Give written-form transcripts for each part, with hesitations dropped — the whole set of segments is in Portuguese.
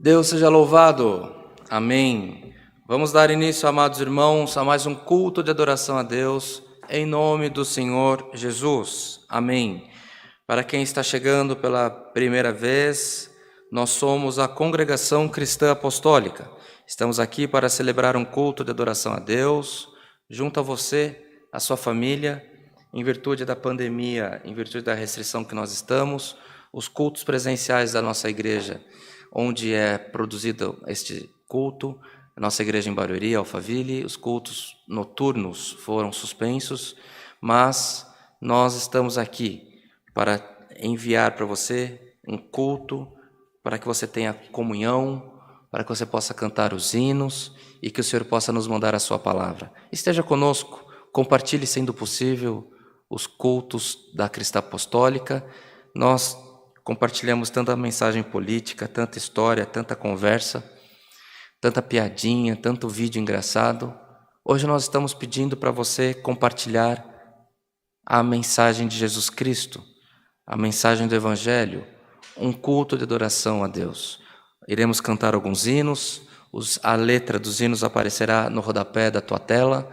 Deus seja louvado. Amém. Vamos dar início, amados irmãos, a mais um culto de adoração a Deus, em nome do Senhor Jesus. Amém. Para quem está chegando pela primeira vez, nós somos a Congregação Cristã Apostólica. Estamos aqui para celebrar um culto de adoração a Deus, junto a você, a sua família, em virtude da pandemia, em virtude da restrição que nós estamos. os cultos presenciais da nossa igreja, onde é produzido este culto, a nossa igreja em Barueri, Alphaville, os cultos noturnos foram suspensos, mas nós estamos aqui para enviar para você um culto, para que você tenha comunhão, para que você possa cantar os hinos e que o Senhor possa nos mandar a sua palavra. Esteja conosco, compartilhe, sendo possível, os cultos da Cristã Apostólica. Nós compartilhamos tanta mensagem política, tanta história, tanta conversa, tanta piadinha, tanto vídeo engraçado. Hoje nós estamos pedindo para você compartilhar a mensagem de Jesus Cristo, a mensagem do Evangelho, um culto de adoração a Deus. Iremos cantar alguns hinos, a letra dos hinos aparecerá no rodapé da tua tela.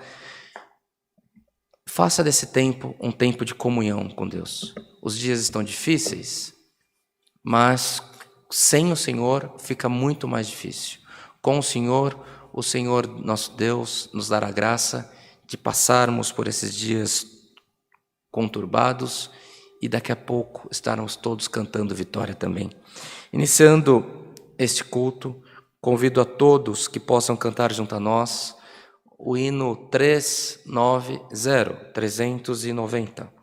Faça desse tempo um tempo de comunhão com Deus. Os dias estão difíceis, mas sem o Senhor fica muito mais difícil. Com o Senhor nosso Deus nos dará graça de passarmos por esses dias conturbados e daqui a pouco estarmos todos cantando vitória também. Iniciando este culto, convido a todos que possam cantar junto a nós o hino 390.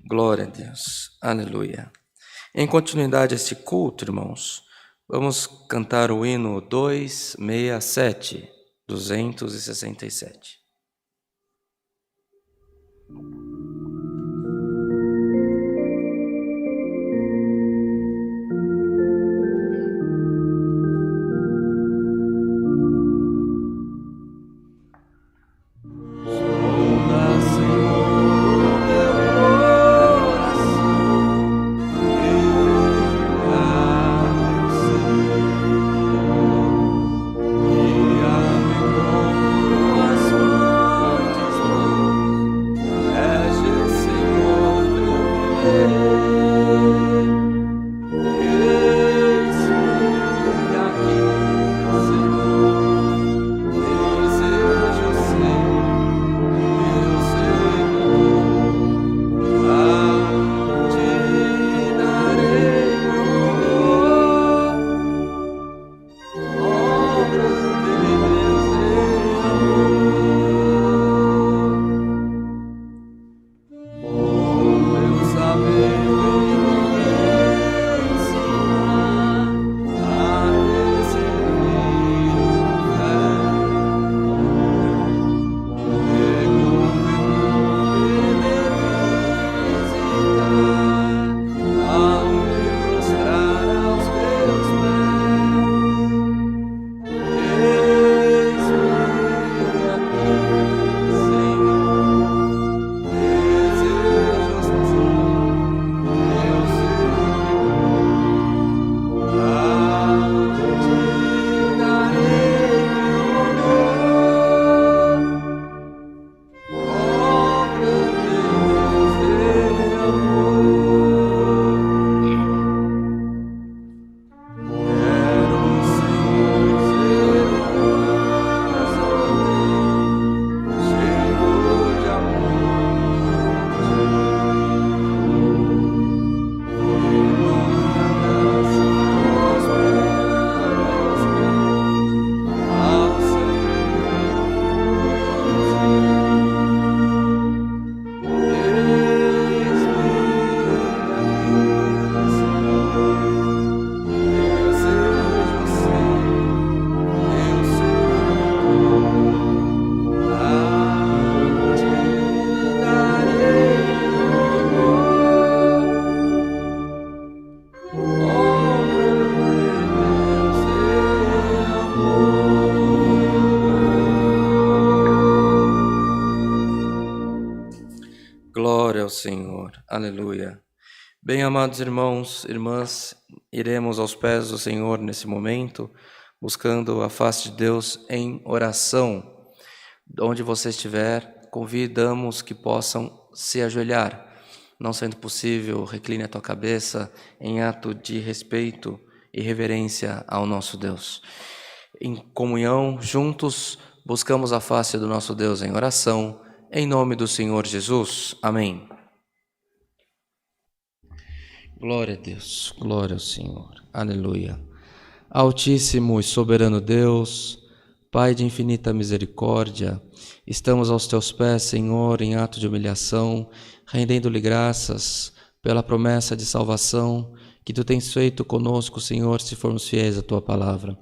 Glória a Deus. Aleluia. Em continuidade a este culto, irmãos, vamos cantar o hino 267. Yeah. ao Senhor. Aleluia. Bem, amados irmãos, irmãs, iremos aos pés do Senhor nesse momento, buscando a face de Deus em oração. Onde você estiver, convidamos que possam se ajoelhar. Não sendo possível, recline a tua cabeça em ato de respeito e reverência ao nosso Deus. Em comunhão, juntos, buscamos a face do nosso Deus em oração, em nome do Senhor Jesus. Amém. Glória a Deus, glória ao Senhor. Aleluia. Altíssimo e soberano Deus, Pai de infinita misericórdia, estamos aos teus pés, Senhor, em ato de humilhação, rendendo-lhe graças pela promessa de salvação que tu tens feito conosco, Senhor, se formos fiéis à tua palavra.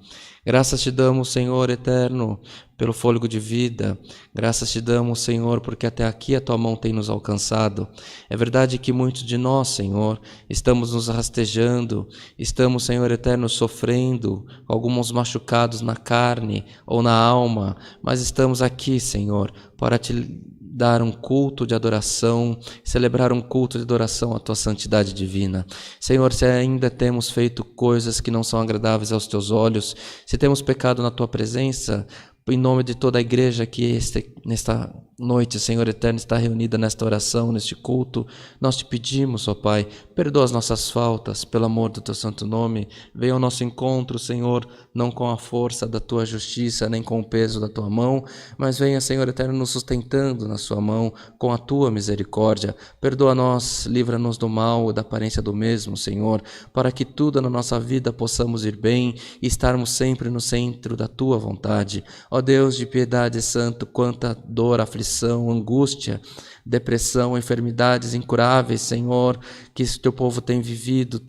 Graças te damos, Senhor eterno, pelo fôlego de vida. Graças te damos, Senhor, porque até aqui a tua mão tem nos alcançado. É verdade que muitos de nós, Senhor, estamos nos rastejando, estamos, Senhor eterno, sofrendo, alguns machucados na carne ou na alma, mas estamos aqui, Senhor, para te dar um culto de adoração, celebrar um culto de adoração à tua santidade divina. Senhor, se ainda temos feito coisas que não são agradáveis aos teus olhos, se temos pecado na tua presença, em nome de toda a igreja que nesta noite, Senhor eterno, está reunida nesta oração, neste culto, nós te pedimos, ó Pai, perdoa as nossas faltas, pelo amor do teu santo nome, venha ao nosso encontro, Senhor, não com a força da tua justiça, nem com o peso da tua mão, mas venha, Senhor eterno, nos sustentando na sua mão, com a tua misericórdia. Perdoa-nos, livra-nos do mal e da aparência do mesmo, Senhor, para que tudo na nossa vida possamos ir bem e estarmos sempre no centro da tua vontade. Ó Deus de piedade santo, quanta dor, aflição, angústia, depressão, enfermidades incuráveis, Senhor, que esse teu povo tem vivido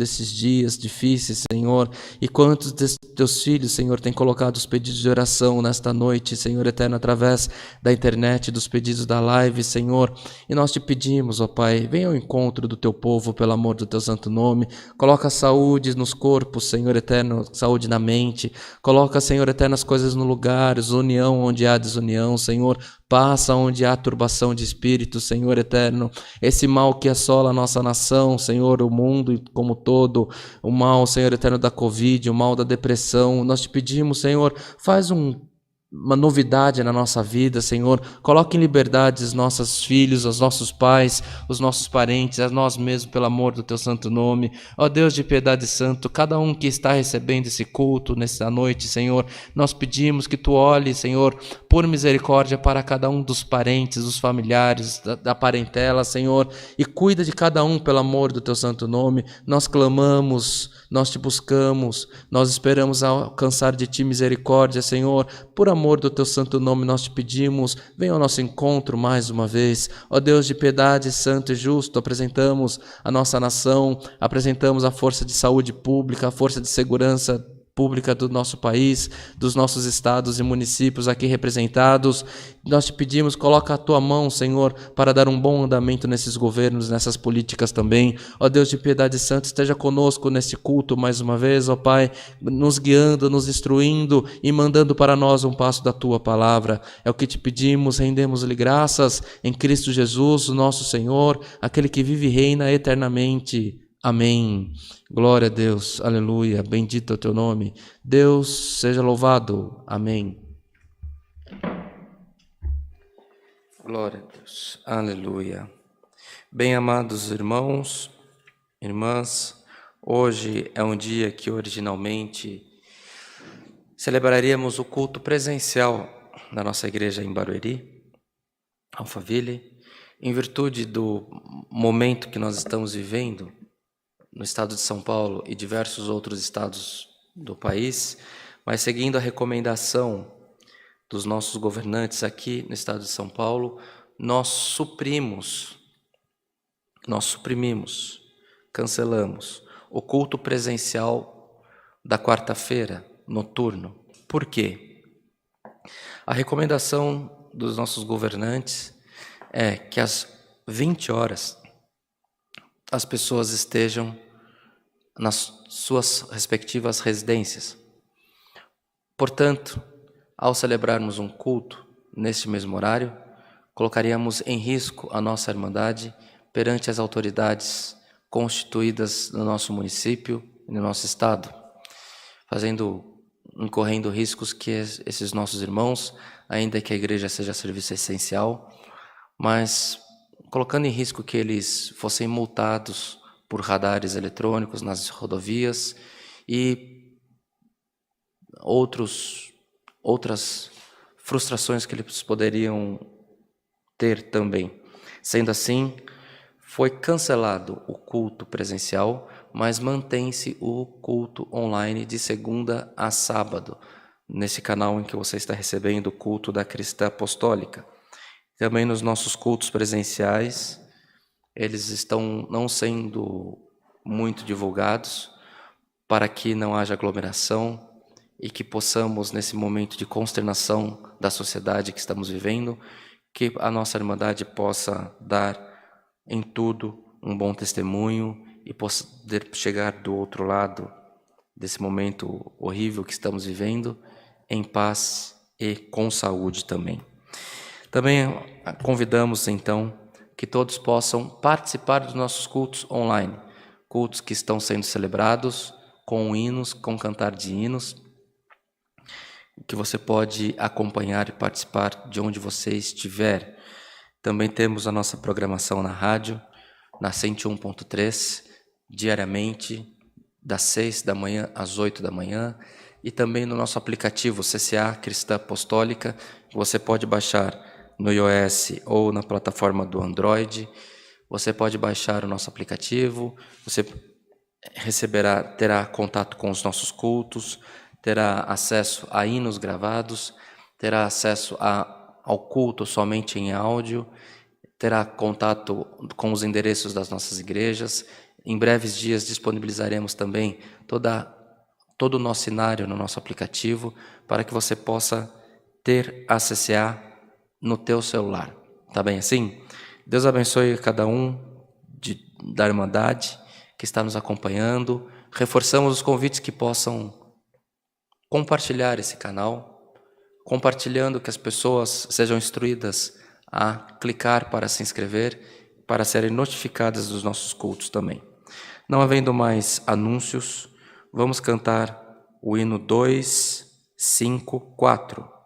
esses dias difíceis, Senhor, e quantos desses teus filhos, Senhor, têm colocado os pedidos de oração nesta noite, Senhor eterno, através da internet, dos pedidos da live, Senhor, e nós te pedimos, ó Pai, venha ao encontro do teu povo, pelo amor do teu santo nome, coloca saúde nos corpos, Senhor eterno, saúde na mente, coloca, Senhor eterno, as coisas no lugar, união onde há desunião, Senhor, passa onde há turbação de espírito, Senhor eterno, esse mal que assola a nossa nação, Senhor, o mundo como todo, o mal, Senhor eterno, da Covid, o mal da depressão, nós te pedimos, Senhor, faz uma novidade na nossa vida, Senhor, coloque em liberdade os nossos filhos, os nossos pais, os nossos parentes, a nós mesmos, pelo amor do teu santo nome. Ó Deus de piedade santo, cada um que está recebendo esse culto nessa noite, Senhor, nós pedimos que tu olhe, Senhor, por misericórdia para cada um dos parentes, dos familiares, da parentela, Senhor, e cuida de cada um pelo amor do teu santo nome. Nós clamamos, nós te buscamos, nós esperamos alcançar de ti misericórdia, Senhor, por amor do teu santo nome nós te pedimos, venha ao nosso encontro mais uma vez. Ó Deus de piedade, santo e justo, apresentamos a nossa nação, apresentamos a força de saúde pública, a força de segurança pública do nosso país, dos nossos estados e municípios aqui representados. Nós te pedimos, coloca a tua mão, Senhor, para dar um bom andamento nesses governos, nessas políticas também. Ó Deus de piedade santa, esteja conosco neste culto mais uma vez, ó Pai, nos guiando, nos instruindo e mandando para nós um passo da tua palavra. É o que te pedimos, rendemos-lhe graças em Cristo Jesus, o nosso Senhor, aquele que vive e reina eternamente. Amém. Glória a Deus. Aleluia. Bendito é o teu nome. Deus seja louvado. Amém. Glória a Deus. Aleluia. Bem, amados irmãos, irmãs, hoje é um dia que originalmente celebraríamos o culto presencial da nossa igreja em Barueri, Alphaville, em virtude do momento que nós estamos vivendo no estado de São Paulo e diversos outros estados do país, mas seguindo a recomendação dos nossos governantes aqui no estado de São Paulo, nós suprimimos, cancelamos o culto presencial da quarta-feira, noturno. Por quê? A recomendação dos nossos governantes é que às 20 horas as pessoas estejam nas suas respectivas residências. Portanto, ao celebrarmos um culto neste mesmo horário, colocaríamos em risco a nossa irmandade perante as autoridades constituídas no nosso município e no nosso estado, incorrendo riscos que esses nossos irmãos, ainda que a igreja seja serviço essencial, mas colocando em risco que eles fossem multados por radares eletrônicos nas rodovias e outras frustrações que eles poderiam ter também. Sendo assim, foi cancelado o culto presencial, mas mantém-se o culto online de segunda a sábado, nesse canal em que você está recebendo o culto da Cristã Apostólica. Também nos nossos cultos presenciais, eles estão não sendo muito divulgados para que não haja aglomeração e que possamos, nesse momento de consternação da sociedade que estamos vivendo, que a nossa irmandade possa dar em tudo um bom testemunho e poder chegar do outro lado desse momento horrível que estamos vivendo em paz e com saúde também. Também convidamos, então, que todos possam participar dos nossos cultos online, cultos que estão sendo celebrados com hinos, com cantar de hinos, que você pode acompanhar e participar de onde você estiver. Também temos a nossa programação na rádio, na 101.3, diariamente, das 6 da manhã às 8 da manhã, e também no nosso aplicativo CCA Cristã Apostólica, que você pode baixar no iOS ou na plataforma do Android. Você pode baixar o nosso aplicativo, você terá contato com os nossos cultos, terá acesso a hinos gravados, terá acesso ao culto somente em áudio, terá contato com os endereços das nossas igrejas. Em breves dias disponibilizaremos também todo o nosso cenário no nosso aplicativo para que você possa ter a CCA no teu celular. Tá bem assim? Deus abençoe cada um da Irmandade que está nos acompanhando. Reforçamos os convites que possam compartilhar esse canal, compartilhando que as pessoas sejam instruídas a clicar para se inscrever, para serem notificadas dos nossos cultos também. Não havendo mais anúncios, vamos cantar o hino 254.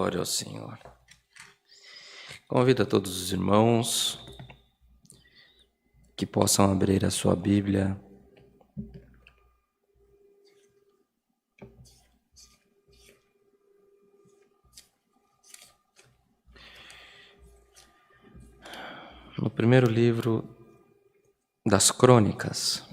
Glória ao Senhor. Convido a todos os irmãos que possam abrir a sua Bíblia no primeiro livro das Crônicas.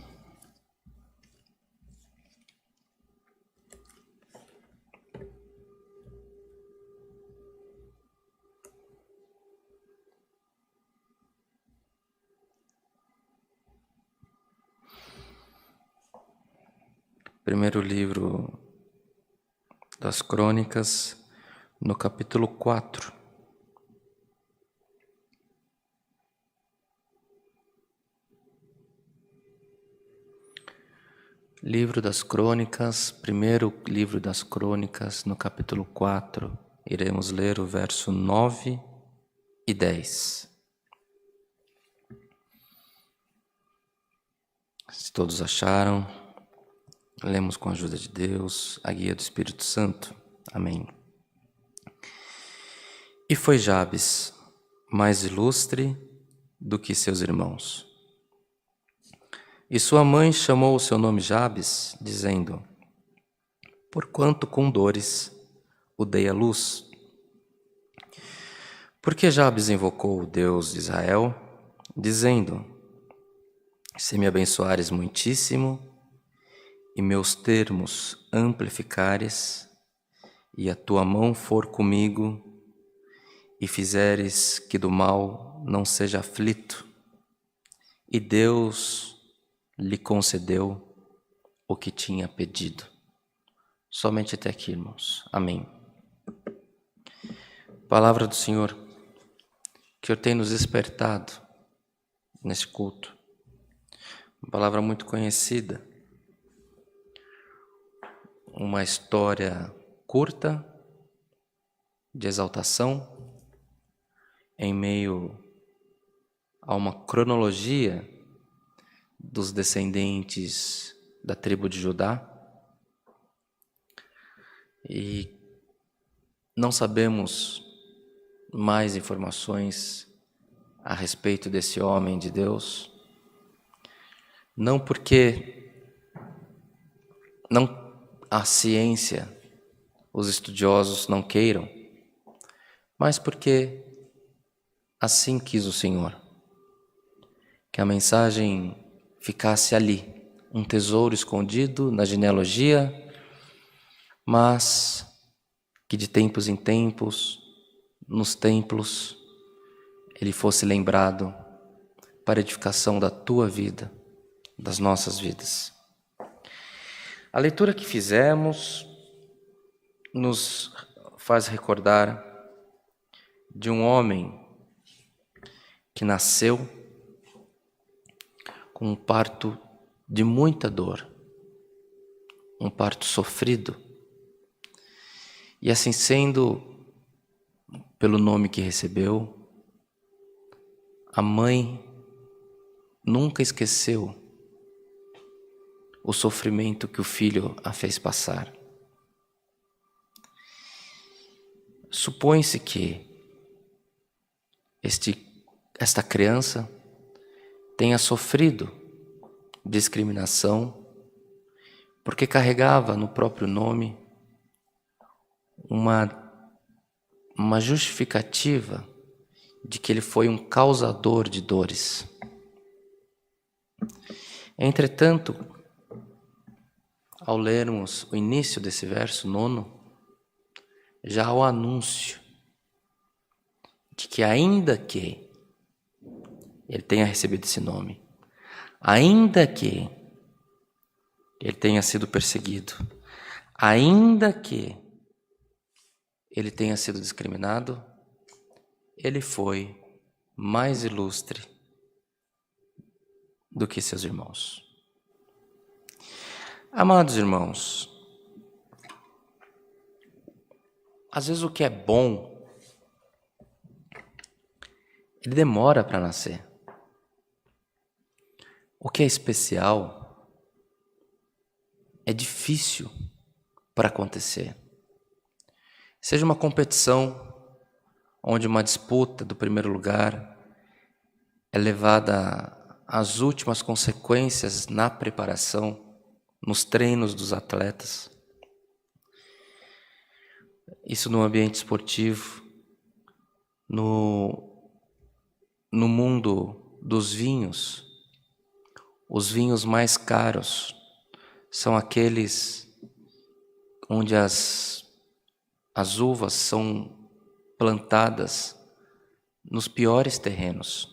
Primeiro livro das Crônicas, no capítulo 4. Livro das Crônicas, primeiro livro das Crônicas, no capítulo 4, iremos ler o verso 9 e 10. Se todos acharam, lemos com a ajuda de Deus, a guia do Espírito Santo. Amém. E foi Jabes mais ilustre do que seus irmãos. E sua mãe chamou o seu nome Jabes, dizendo: porquanto com dores o dei à luz. Porque Jabes invocou o Deus de Israel, dizendo: se me abençoares muitíssimo, e meus termos amplificares, e a tua mão for comigo, e fizeres que do mal não seja aflito. E Deus lhe concedeu o que tinha pedido. Somente até aqui, irmãos. Amém. Palavra do Senhor, que o Senhor tem nos despertado nesse culto. Uma palavra muito conhecida. Uma história curta, de exaltação, em meio a uma cronologia dos descendentes da tribo de Judá. E não sabemos mais informações a respeito desse homem de Deus, não porque a ciência, os estudiosos não queiram, mas porque assim quis o Senhor, que a mensagem ficasse ali, um tesouro escondido na genealogia, mas que de tempos em tempos, nos templos, ele fosse lembrado para a edificação da tua vida, das nossas vidas. A leitura que fizemos nos faz recordar de um homem que nasceu com um parto de muita dor, um parto sofrido, e assim sendo, pelo nome que recebeu, a mãe nunca esqueceu o sofrimento que o filho a fez passar. Supõe-se que esta criança tenha sofrido discriminação porque carregava no próprio nome uma justificativa de que ele foi um causador de dores. Entretanto, ao lermos o início desse verso 9, já há o anúncio de que ainda que ele tenha recebido esse nome, ainda que ele tenha sido perseguido, ainda que ele tenha sido discriminado, ele foi mais ilustre do que seus irmãos. Amados irmãos, às vezes o que é bom, ele demora para nascer. O que é especial é difícil para acontecer. seja uma competição onde uma disputa do primeiro lugar é levada às últimas consequências na preparação, nos treinos dos atletas. Isso no ambiente esportivo, no mundo dos vinhos. Os vinhos mais caros são aqueles onde as uvas são plantadas nos piores terrenos.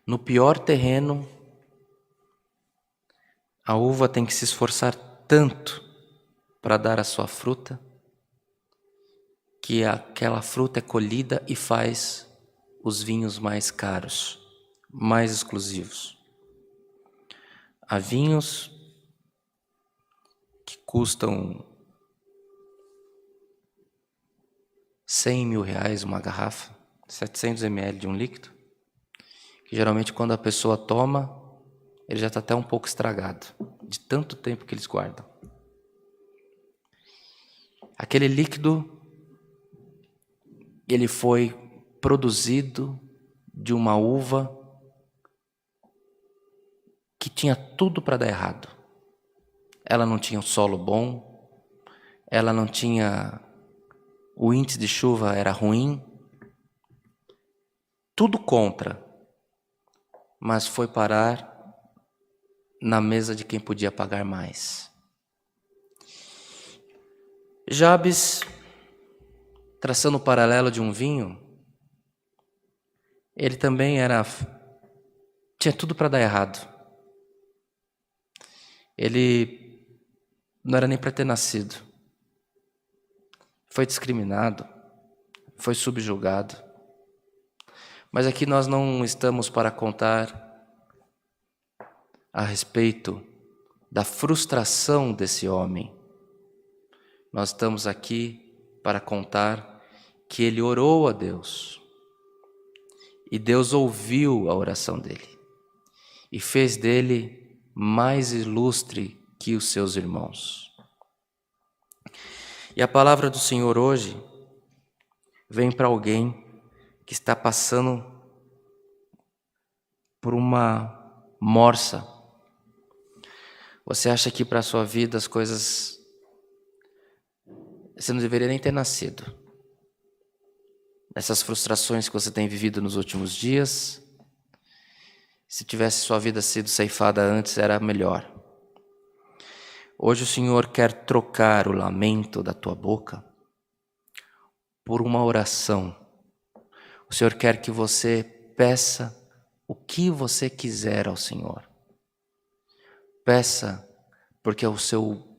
No pior terreno, a uva tem que se esforçar tanto para dar a sua fruta, que aquela fruta é colhida e faz os vinhos mais caros, mais exclusivos. Há vinhos que custam 100 mil reais uma garrafa, 700 ml de um líquido, que geralmente quando a pessoa toma, ele já está até um pouco estragado, de tanto tempo que eles guardam. Aquele líquido, ele foi produzido de uma uva que tinha tudo para dar errado. Ela não tinha um solo bom, ela não tinha... O índice de chuva era ruim, tudo contra, mas foi parar na mesa de quem podia pagar mais. Jabes, traçando o paralelo de um vinho, ele também tinha tudo para dar errado. Ele não era nem para ter nascido. Foi discriminado, foi subjugado. Mas aqui nós não estamos para contar a respeito da frustração desse homem. Nós estamos aqui para contar que ele orou a Deus. E Deus ouviu a oração dele. E fez dele mais ilustre que os seus irmãos. E a palavra do Senhor hoje vem para alguém que está passando por uma morsa. Você acha que para a sua vida as coisas... Você não deveria nem ter nascido. Essas frustrações que você tem vivido nos últimos dias, se tivesse sua vida sido ceifada antes, era melhor. Hoje o Senhor quer trocar o lamento da tua boca por uma oração. O Senhor quer que você peça o que você quiser ao Senhor. Peça, porque o seu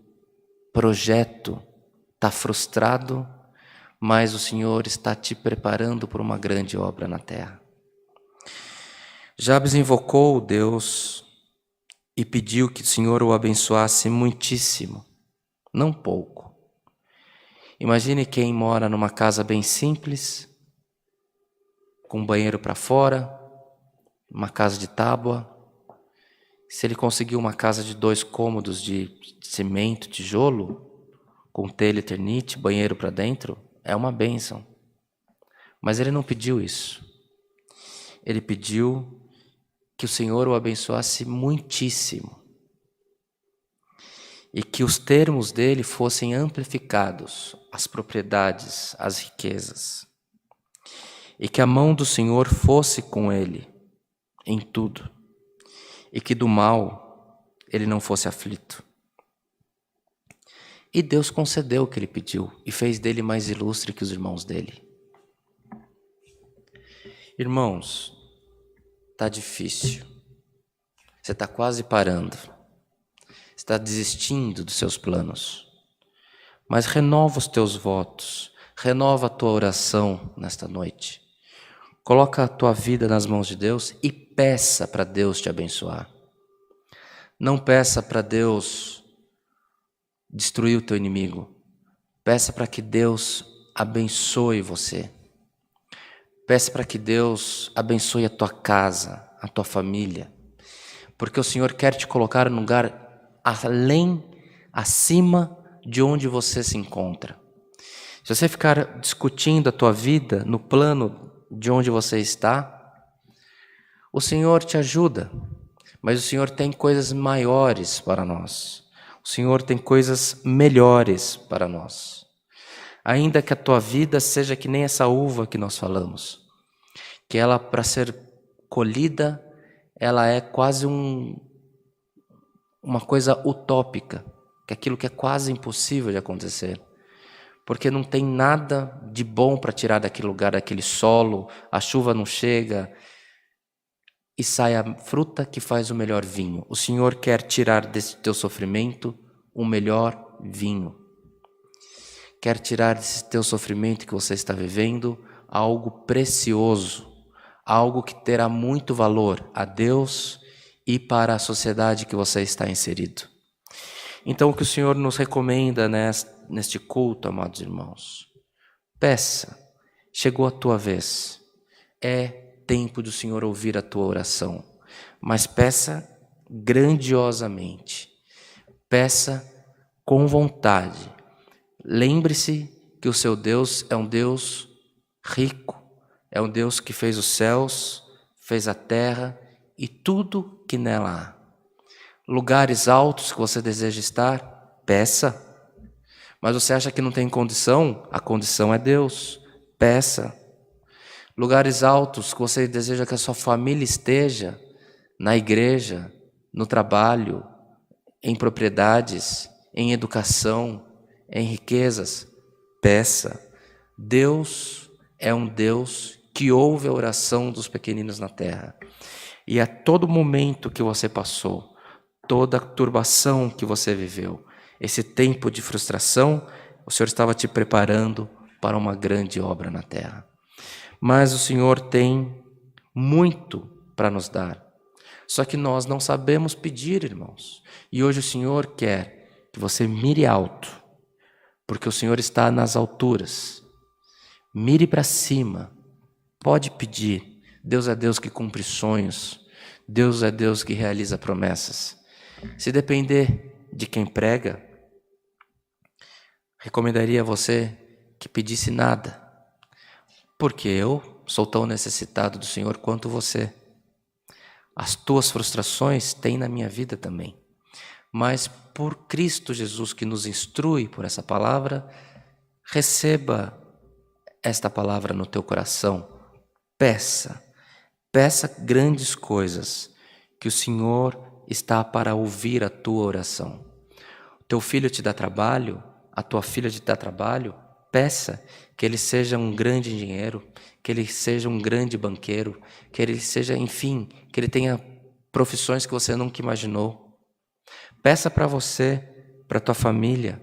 projeto está frustrado, mas o Senhor está te preparando para uma grande obra na terra. Jabes invocou Deus e pediu que o Senhor o abençoasse muitíssimo, não pouco. Imagine quem mora numa casa bem simples, com um banheiro para fora, uma casa de tábua. Se ele conseguiu uma casa de 2 cômodos de cimento, tijolo, com telha e eternite, banheiro para dentro, é uma bênção. Mas ele não pediu isso. Ele pediu que o Senhor o abençoasse muitíssimo. E que os termos dele fossem amplificados, as propriedades, as riquezas. E que a mão do Senhor fosse com ele em tudo. E que do mal ele não fosse aflito. E Deus concedeu o que ele pediu e fez dele mais ilustre que os irmãos dele. Irmãos, está difícil. Você está quase parando. Está desistindo dos seus planos. Mas renova os teus votos. Renova a tua oração nesta noite. Coloca a tua vida nas mãos de Deus e peça para Deus te abençoar. Não peça para Deus destruir o teu inimigo. Peça para que Deus abençoe você. Peça para que Deus abençoe a tua casa, a tua família. Porque o Senhor quer te colocar num lugar além, acima de onde você se encontra. Se você ficar discutindo a tua vida no plano de onde você está, o Senhor te ajuda, mas o Senhor tem coisas maiores para nós. O Senhor tem coisas melhores para nós. Ainda que a tua vida seja que nem essa uva que nós falamos, que ela, para ser colhida, ela é quase uma coisa utópica, que é aquilo que é quase impossível de acontecer, porque não tem nada de bom para tirar daquele lugar, daquele solo, a chuva não chega e sai a fruta que faz o melhor vinho. O Senhor quer tirar desse teu sofrimento o melhor vinho. Quer tirar desse teu sofrimento que você está vivendo algo precioso, algo que terá muito valor a Deus e para a sociedade que você está inserido. Então, o que o Senhor nos recomenda neste culto, amados irmãos, peça, chegou a tua vez, é tempo do Senhor ouvir a tua oração, mas peça grandiosamente, peça com vontade. Lembre-se que o seu Deus é um Deus rico, é um Deus que fez os céus, fez a terra e tudo que nela há. Lugares altos que você deseja estar, peça. Mas você acha que não tem condição? A condição é Deus, peça. Lugares altos que você deseja que a sua família esteja, na igreja, no trabalho, em propriedades, em educação, em riquezas, peça. Deus é um Deus que ouve a oração dos pequeninos na terra. E a todo momento que você passou, toda a turbação que você viveu, esse tempo de frustração, o Senhor estava te preparando para uma grande obra na terra. Mas o Senhor tem muito para nos dar. Só que nós não sabemos pedir, irmãos. E hoje o Senhor quer que você mire alto, porque o Senhor está nas alturas. Mire para cima, pode pedir. Deus é Deus que cumpre sonhos, Deus é Deus que realiza promessas. Se depender de quem prega, recomendaria a você que pedisse nada, porque eu sou tão necessitado do Senhor quanto você. As tuas frustrações têm na minha vida também. Mas por Cristo Jesus que nos instrui por essa palavra, receba esta palavra no teu coração. Peça grandes coisas, que o Senhor está para ouvir a tua oração. O teu filho te dá trabalho, a tua filha te dá trabalho, peça que ele seja um grande engenheiro, que ele seja um grande banqueiro, que ele seja, enfim, que ele tenha profissões que você nunca imaginou. Peça para você, para tua família.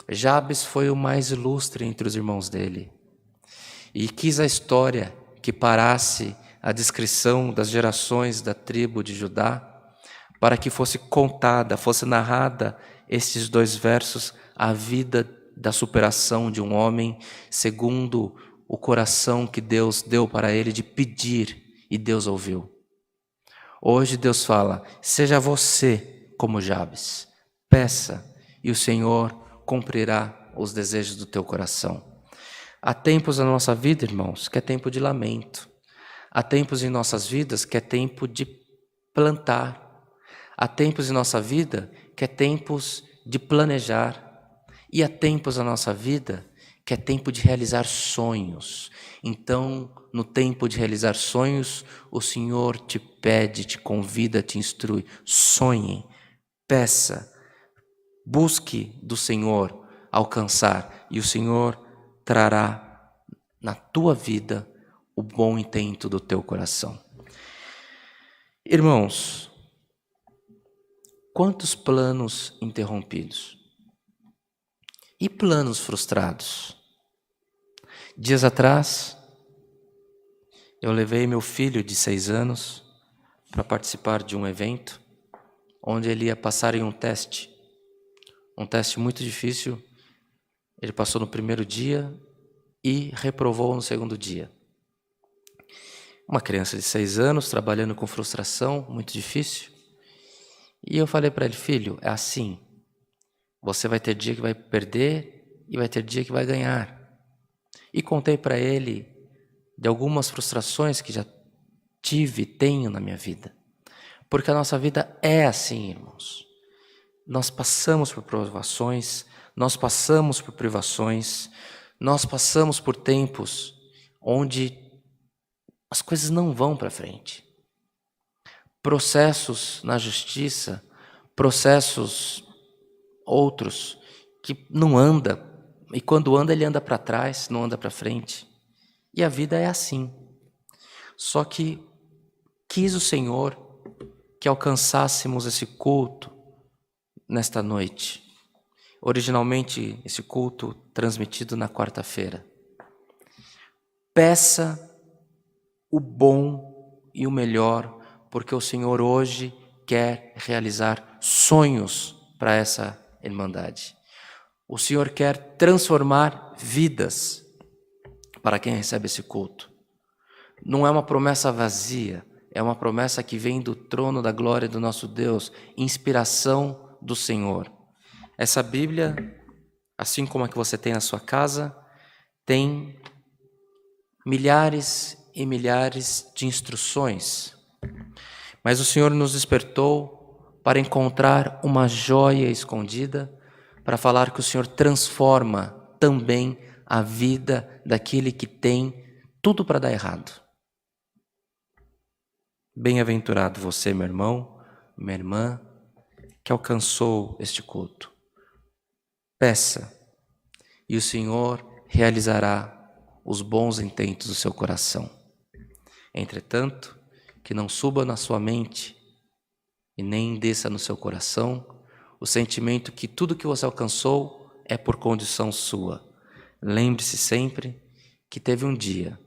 Jabes foi o mais ilustre entre os irmãos dele e quis a história que parasse a descrição das gerações da tribo de Judá, para que fosse contada, fosse narrada estes 2 versos, a vida da superação de um homem segundo o coração que Deus deu para ele de pedir, e Deus ouviu. Hoje Deus fala, seja você como Jabes, peça e o Senhor cumprirá os desejos do teu coração. Há tempos na nossa vida, irmãos, que é tempo de lamento. Há tempos em nossas vidas que é tempo de plantar. Há tempos em nossa vida que é tempos de planejar. E há tempos na nossa vida que é tempo de realizar sonhos. Então, no tempo de realizar sonhos, o Senhor te pede, te convida, te instrui. Sonhe, peça, busque do Senhor alcançar, e o Senhor trará na tua vida o bom intento do teu coração. Irmãos, quantos planos interrompidos e planos frustrados. Dias atrás, eu levei meu filho de 6 anos para participar de um evento onde ele ia passar em um teste muito difícil. Ele passou no primeiro dia e reprovou no segundo dia. Uma criança de 6 anos trabalhando com frustração, muito difícil. E eu falei para ele, filho, é assim, você vai ter dia que vai perder e vai ter dia que vai ganhar. E contei para ele de algumas frustrações que já tive e tenho na minha vida. Porque a nossa vida é assim, irmãos. Nós passamos por provações, nós passamos por privações, nós passamos por tempos onde as coisas não vão para frente. Processos na justiça, processos outros que não anda, e quando anda ele anda para trás, não anda para frente. E a vida é assim. Só que quis o Senhor que alcançássemos esse culto nesta noite. Originalmente esse culto transmitido na quarta-feira. Peça o bom e o melhor, porque o Senhor hoje quer realizar sonhos para essa irmandade. O Senhor quer transformar vidas para quem recebe esse culto. Não é uma promessa vazia, é uma promessa que vem do trono da glória do nosso Deus, inspiração do Senhor. Essa Bíblia, assim como a que você tem na sua casa, tem milhares e milhares de instruções. Mas o Senhor nos despertou para encontrar uma joia escondida, para falar que o Senhor transforma também a vida daquele que tem tudo para dar errado. Bem-aventurado você, meu irmão, minha irmã, que alcançou este culto. Peça, e o Senhor realizará os bons intentos do seu coração. Entretanto, que não suba na sua mente e nem desça no seu coração o sentimento que tudo que você alcançou é por condição sua. Lembre-se sempre que teve um dia,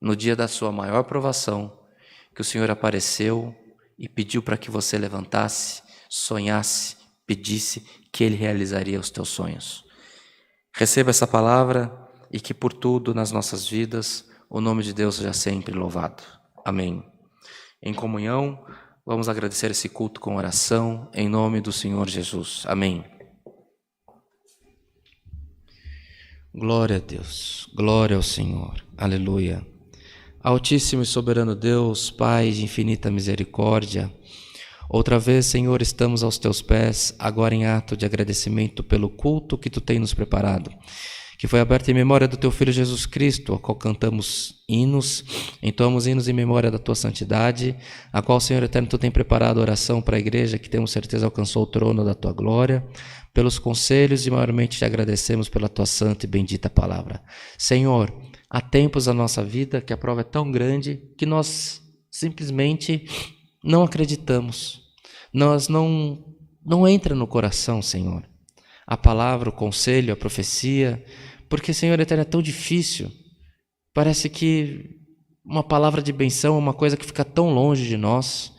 no dia da sua maior provação, que o Senhor apareceu e pediu para que você levantasse, sonhasse, pedisse, que Ele realizaria os teus sonhos. Receba essa palavra e que por tudo nas nossas vidas o nome de Deus seja sempre louvado. Amém. Em comunhão, vamos agradecer esse culto com oração, em nome do Senhor Jesus. Amém. Glória a Deus, glória ao Senhor. Aleluia. Altíssimo e soberano Deus, Pai de infinita misericórdia, outra vez, Senhor, estamos aos teus pés, agora em ato de agradecimento pelo culto que tu tens nos preparado, que foi aberto em memória do teu Filho Jesus Cristo, ao qual cantamos hinos, entoamos hinos em memória da tua santidade, a qual, Senhor eterno, tu tem preparado a oração para a igreja, que temos certeza alcançou o trono da tua glória, pelos conselhos e maiormente te agradecemos pela tua santa e bendita palavra. Senhor, há tempos na nossa vida que a prova é tão grande que nós simplesmente não acreditamos. Nós não entra no coração, Senhor, a palavra, o conselho, a profecia, porque, Senhor eterno, é tão difícil. Parece que uma palavra de benção é uma coisa que fica tão longe de nós.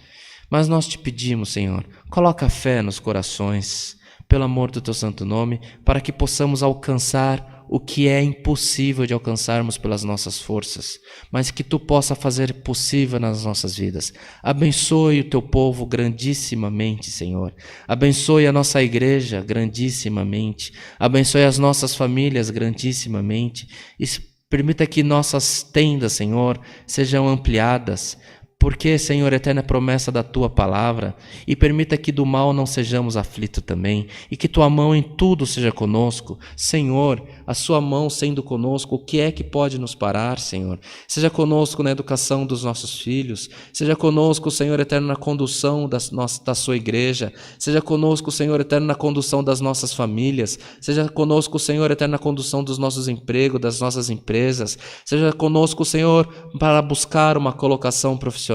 Mas nós te pedimos, Senhor, coloca fé nos corações, pelo amor do teu santo nome, para que possamos alcançar o que é impossível de alcançarmos pelas nossas forças, mas que tu possa fazer possível nas nossas vidas. Abençoe o teu povo grandissimamente, Senhor. Abençoe a nossa igreja grandissimamente. Abençoe as nossas famílias grandissimamente. E permita que nossas tendas, Senhor, sejam ampliadas, porque, Senhor eterno, é promessa da tua palavra, e permita que do mal não sejamos aflitos também, e que tua mão em tudo seja conosco. Senhor, a sua mão sendo conosco, o que é que pode nos parar, Senhor? Seja conosco na educação dos nossos filhos, seja conosco, Senhor eterno, na condução da sua igreja, seja conosco, Senhor eterno, na condução das nossas famílias, seja conosco, Senhor eterno, na condução dos nossos empregos, das nossas empresas, seja conosco, Senhor, para buscar uma colocação profissional.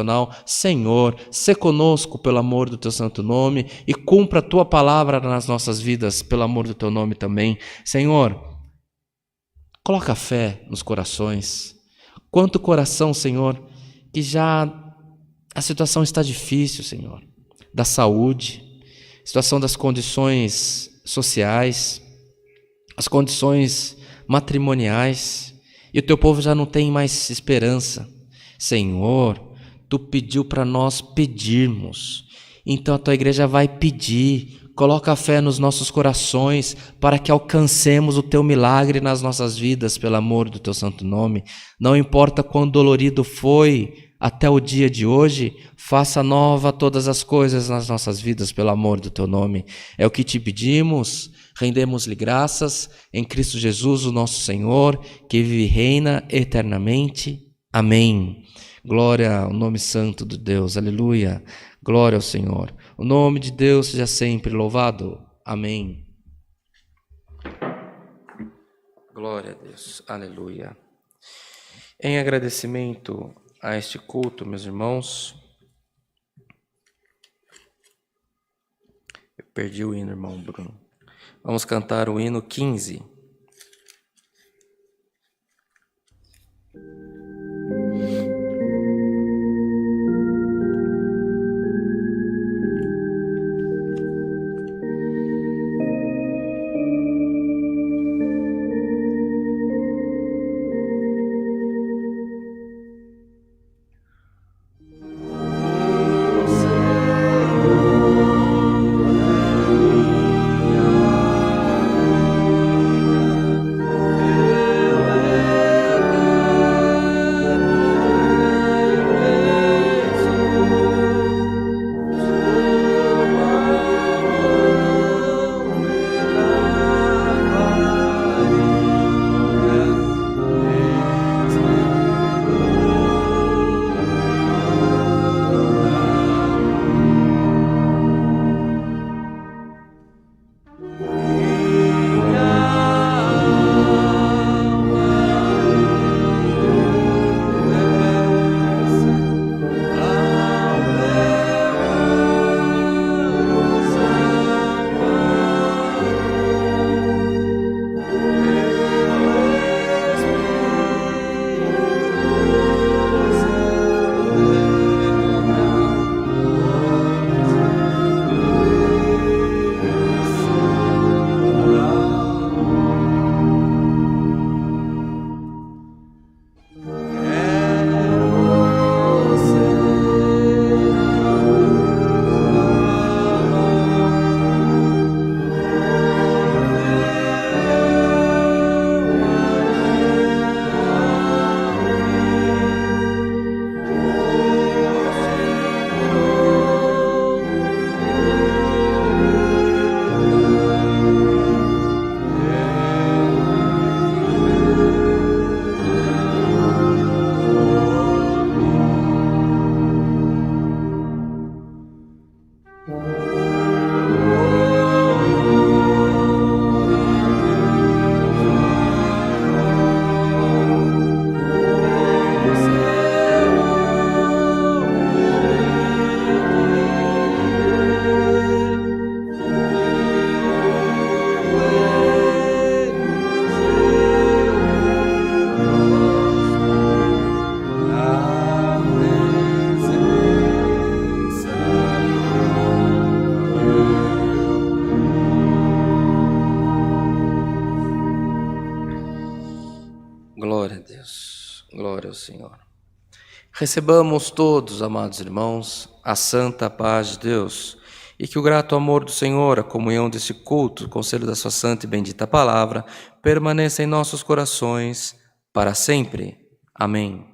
Senhor, sê conosco pelo amor do teu santo nome e cumpra a tua palavra nas nossas vidas pelo amor do teu nome também. Senhor, coloca fé nos corações. Quanto coração, Senhor, que já a situação está difícil, Senhor, da saúde, situação das condições sociais, as condições matrimoniais, e o teu povo já não tem mais esperança. Senhor, tu pediu para nós pedirmos, então a tua igreja vai pedir coloca a fé nos nossos corações para que alcancemos o Teu milagre nas nossas vidas, pelo amor do Teu santo nome. Não importa quão dolorido foi até o dia de hoje, faça nova todas as coisas nas nossas vidas, pelo amor do Teu nome. É o que te pedimos, rendemos-lhe graças em Cristo Jesus, o nosso Senhor, que vive e reina eternamente. Amém. Glória ao nome santo de Deus, aleluia. Glória ao Senhor. O nome de Deus seja sempre louvado. Amém. Glória a Deus, aleluia. Em agradecimento a este culto, meus irmãos, eu perdi o hino, irmão Bruno. Vamos cantar o hino 15. Glória a Deus, glória ao Senhor. Recebamos todos, amados irmãos, a santa paz de Deus, e que o grato amor do Senhor, a comunhão deste culto, o conselho da sua santa e bendita palavra, permaneça em nossos corações para sempre. Amém.